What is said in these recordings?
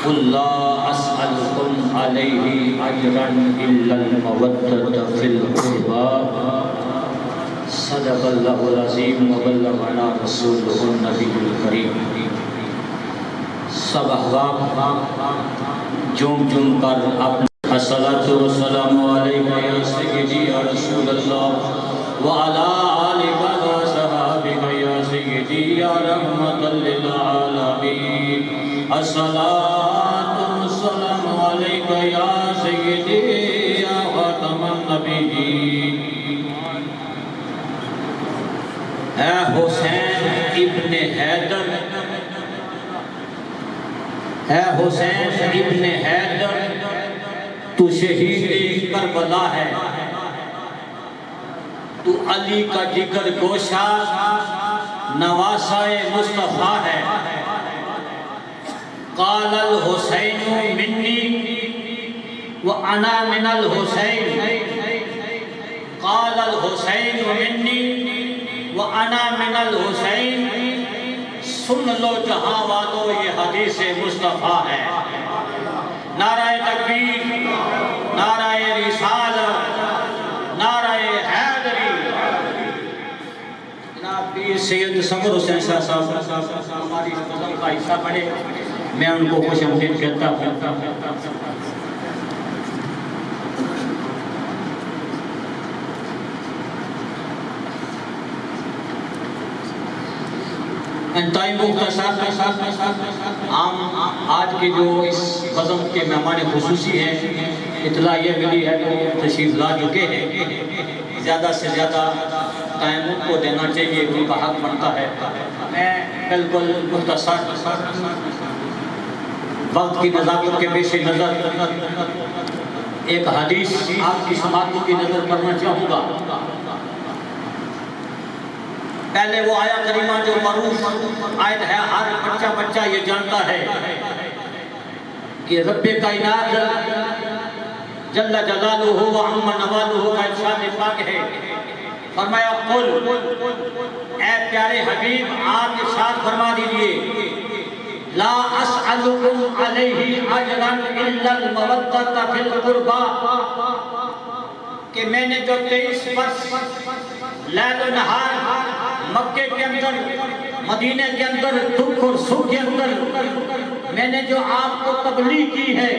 قل لا أسألكم عليه أجرا إلا المودة في القربى صدق الله العظيم وبلغنا رسوله النبي الكريم. سب احباب جم جم کر اپنے الصلاۃ والسلام علیک یا سیدی یا رسول اللہ وعلی آلک وصحابک یا سیدی یا رحمۃ للعالمین. الصلاۃ والسلام علیک یا سیدی یا خاتم النبیین. اے حسین ابن حیدر، اے حسین ابن حیدر، تو شہید کربلا ہے، تو علی کا جگر گوشہ نواسہ مصطفیٰ ہے. قال الحسین منی وانا من الحسین، قال الحسین منی وانا من الحسین. سن لو جہاں والو یہ حدیث مصطفیٰ ہے. نعرہ تکبیر، نعرہ رسالت، نعرہ حیدری. جناب پیر سید صبر حسین شاہ صاحب ہماری غزل کا حصہ پڑھے، میں ان کو خوش آمدید کہتا ہوں. انتہائی مختصر ہم آج کی جو اس بزم کے مہمان خصوصی ہیں، اطلاع یہ ملی ہے کہ تشریف لا چکے ہیں. زیادہ سے زیادہ ٹائم ان کو دینا چاہیے، ان کا حق بنتا ہے. میں بالکل مختصر وقت کی نزاکت کے پیش نظر ایک حدیث آپ کی سماعت کی نظر کرنا چاہوں گا. پہلے وہ آیا کریمہ جو معروف آیت ہے، ہر بچہ یہ جانتا ہے کہ رب کائنات جل جلالہ و عم نوالہ کا ارشاد پاک ہے. فرمایا قل، اے پیارے حبیب آپ ارشاد فرما دیجئے، لا اسألکم علیہ اجرا الا المودۃ فی القربى، کہ میں نے جو 23 برس لیل و نہار مکے کے اندر، مدینہ کے اندر، دکھ اور سکھ کے اندر میں نے جو آپ کو تبلیغ کی ہے،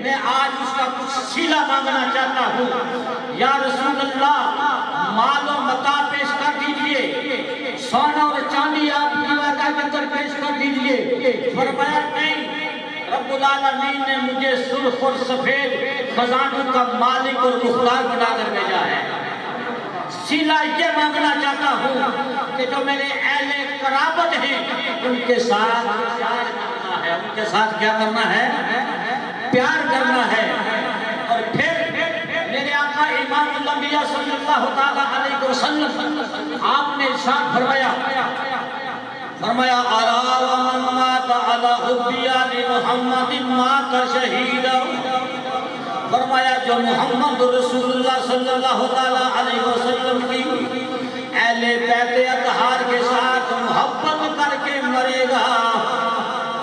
میں آج اس کا کچھ صلہ مانگنا چاہتا ہوں. یا رسول اللہ مال و متاع پیش کر دیجئے، سونا اور چاندی آپ کی وعدہ کے اندر پیش کر دیجئے. فرمایا نہیں، رب العالمین نے مجھے سرخ اور سفید خزانوں کا مالک اور مختار بنا کر بھیجا ہے. صلہ یہ مانگنا چاہتا ہوں کہ جو میرے اہل قرابت ہیں ان کے ساتھ پیار کرنا ہے، ان کے ساتھ کیا کرنا ہے؟ پیار کرنا ہے. اور پھر میرے آقا امام الانبیاء صلی اللہ تعالیٰ علیہ وسلم آپ نے ارشاد فرمایا الا ومن مات علی حب آل محمد مات شہیدا. فرمایا جو محمد رسول اللہ صلی اللہ علیہ وسلم کی اہل بیت اطہار کے ساتھ محبت کر کے مرے گا،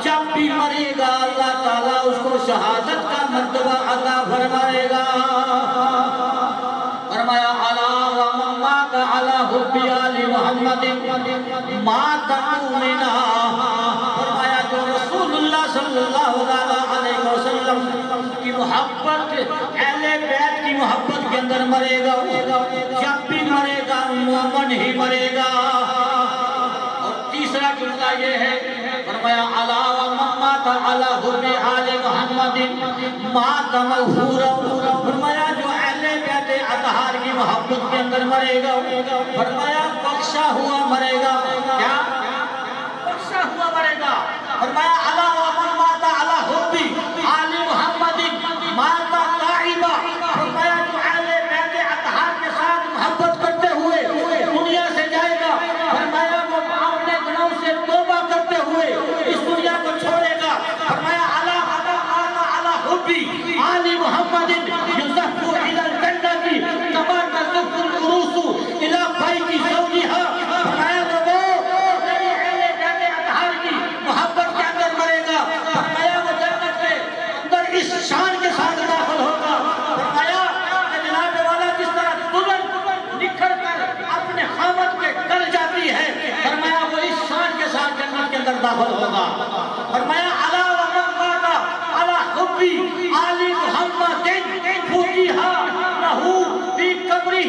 جب بھی مرے گا اللہ تعالیٰ اس کو شہادت کا مرتبہ عطا فرمائے گا. فرمایا الا ومن مات علی حب آل محمد مات مؤمنا. فرمایا جو رسول اللہ صلی اللہ علیہ وسلم کی محبت، اہل بیت کی محبت کے اندر مرے گا، جب بھی مرے گا مومن ہی مرے گا. اور تیسرا جملہ یہ ہے، فرمایا الا ومن مات علی حب آل محمد مات مغفورا. فرمایا جو اہل بیت اطہار کی محبت کے اندر مرے گا، فرمایا بخشا ہوا مرے گا. کیا بخشا ہوا مرے گا. فرمایا الا ومن مات علی حب آل محمد مات تائبا. فرمایا جو اہل بیت اطہار کے ساتھ محبت کرتے ہوئے دنیا سے جائے گا، فرمایا وہ اپنے گناہوں سے توبہ کرتے ہوئے اس دنیا کو چھوڑے گا. فرمایا الا حب آل محمد یزف الی الجنۃ کما تزف العروس الی بیت زوجها. فرمایا لوگوں نفل ہوگا۔ فرمایا الا ومن مات علی حب آل محمد فتح لہ فی قبرہ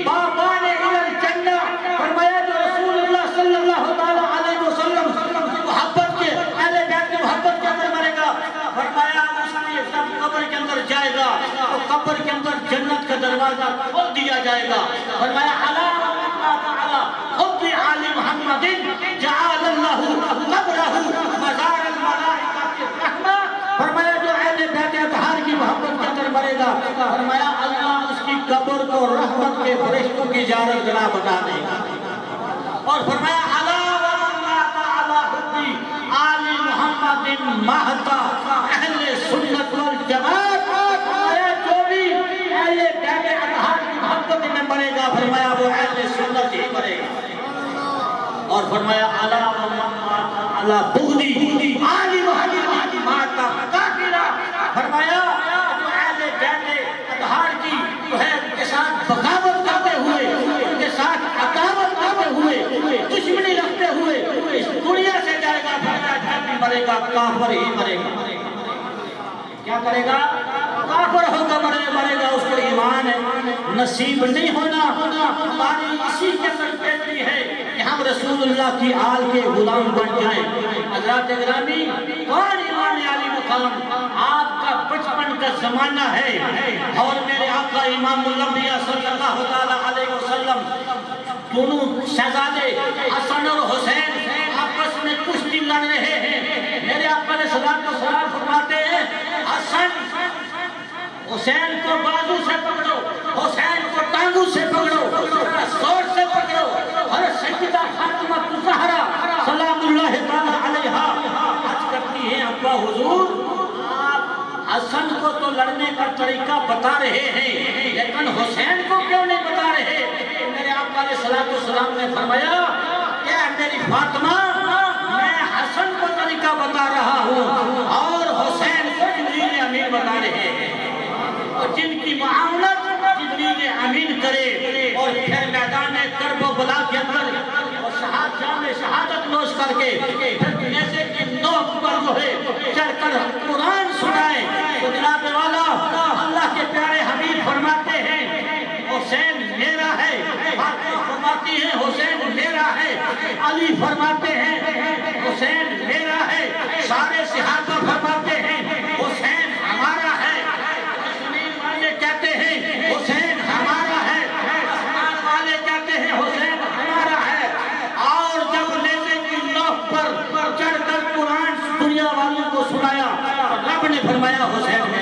بابان الی الجنہ۔ فرمایا جو رسول اللہ صلی اللہ تعالی علیہ وسلم کی محبت کے اہل بیت کی محبت کے اندر مرے گا، فرمایا اس کی جب قبر کے اندر جائے گا تو قبر کے اندر جنت کا دروازہ کھول دیا جائے گا۔ فرمایا الا ومن مات علی حب آل محمد جعل اللہ قبرہ مزار الملائکۃ الرحمہ۔ فرمایا جو اہل بیت اطہار کی محبت کے اندر مرے گا، فرمایا اللہ اس کی قبر کو رحمت کے فرشتوں کی زیارت گاہ بنا دے گا۔ اور فرمایا الا ومن مات علی حب آل محمد مات اہل سنت والجماعت۔ فرمایا جو بھی اہل بیت اطہار کی محبت میں مرے گا، فرمایا وہ اہل سنت ہی مرے گا۔ اور فرمایا الا ومن مات علی بغض آل محمد مات کافرا۔ فرمایا جو اہل بیت اطہار کی جو ہے ان کے ساتھ بغاوت کرتے ہوئے، ان کے ساتھ عداوت کرتے ہوئے، دشمنی رکھتے ہوئے اس دنیا سے جائے گا، فرمایا جب بھی مرے گا کافر ہی مرے گا۔ کیا کرے گا؟ کافر ہوگا، مرے گا، اس کو ایمان نصیب نہیں ہونا۔ ہماری اسی کے اندر بہتری ہے کہ ہم رسول اللہ کی آل کے غلام بن جائیں۔ حضرات گرامی، کون ایمان علی مقام؟ آپ کا بچپن کا زمانہ ہے اور میرے آقا امام الانبیاء صلی اللہ تعالی علیہ وسلم دونوں شہزادے حسن اور حسین آپس میں کشتی لڑ رہے ہیں۔ میرے آقا علیہ السلام فرماتے ہیں حسن حسین کو بازو سے پکڑو، حسین کو ٹانگوں سے پکڑو، زور سے پکڑو۔ اور سیدہ فاطمہ الزہرا سلام اللہ تعالی علیہا عرض کرتی ہیں ابا حضور آپ حسن کو تو لڑنے کا طریقہ بتا رہے ہیں لیکن حسین کو کیوں نہیں بتا رہے؟ میرے آقا علیہ السلام نے فرمایا کہ میری فاطمہ میں حسن کو طریقہ بتا رہا ہوں اور حسین کو جبریل امین بتا رہے ہیں، جن کی معاونت جبریل امین کرے اور پھر میدان کرب و بلا کے اندر شہادت نوش کر کے پھر نیزے کی نوک پر جو ہے چڑھ کر قرآن سنائے تو جناب والا اللہ کے پیارے حبیب فرماتے ہیں حسین میرا ہے، فاطمہ فرماتی ہے حسین میرا ہے، علی فرماتے ہیں حسین میرا ہے، سارے صحابہ فرماتے ہیں حسین ہمارا ہے، کہتے ہیں حسین ہمارا ہے، آسمان والے کہتے ہیں حسین ہمارا ہے۔ اور جب نیزے کی نوک پر چڑھ کر قرآن دنیا والوں کو سنایا، رب نے فرمایا حسین